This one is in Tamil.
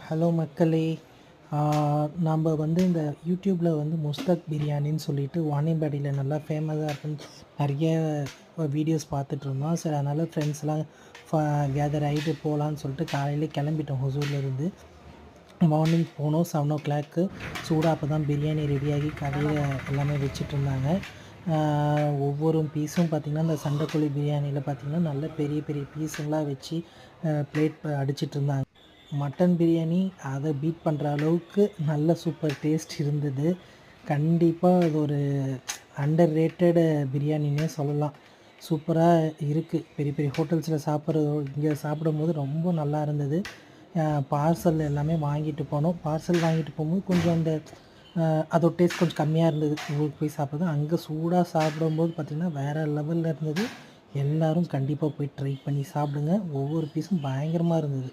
ஹலோ மக்களே! நம்ம வந்து இந்த யூடியூப்பில் வந்து முஸ்தக் பிரியாணின்னு சொல்லிட்டு வாணியம்பாடியில் நல்லா ஃபேமஸாக இருக்குன்னு நிறைய வீடியோஸ் பார்த்துட்ருந்தோம். சரி, அதனால் ஃப்ரெண்ட்ஸ்லாம் கேதர் ஆகிட்டு போகலான்னு சொல்லிட்டு காலையிலே கிளம்பிட்டோம் ஹொசூர்லேருந்து. மார்னிங் போனோம் 7:00 சூடாக அப்போ தான் பிரியாணி ரெடியாகி கடையில் எல்லாமே வச்சிட்ருந்தாங்க. ஒவ்வொரு பீஸும் பார்த்திங்கன்னா, இந்த சண்டைக்கோழி பிரியாணியில் பார்த்திங்கன்னா நல்ல பெரிய பெரிய பீஸுங்களாக வச்சு பிளேட் அடிச்சிட்ருந்தாங்க. மட்டன் பிரியாணி அதை பீட் பண்ணுற அளவுக்கு நல்ல சூப்பர் டேஸ்ட் இருந்தது. கண்டிப்பாக அது ஒரு அண்டர் ரேட்டடு பிரியாணின்னே சொல்லலாம். சூப்பராக இருக்குது. பெரிய பெரிய ஹோட்டல்ஸில் இங்கே சாப்பிடும்போது ரொம்ப நல்லா இருந்தது. பார்சல் எல்லாமே வாங்கிட்டு போனோம். பார்சல் வாங்கிட்டு போகும்போது கொஞ்சம் அந்த அதோட டேஸ்ட் கொஞ்சம் கம்மியாக இருந்தது. ஊருக்கு போய் சாப்பிட்றது. அங்கே சூடாக சாப்பிடும்போது பார்த்திங்கன்னா வேறு லெவலில் இருந்தது. எல்லோரும் கண்டிப்பாக போய் ட்ரை பண்ணி சாப்பிடுங்க. ஒவ்வொரு பீஸும் பயங்கரமாக இருந்தது.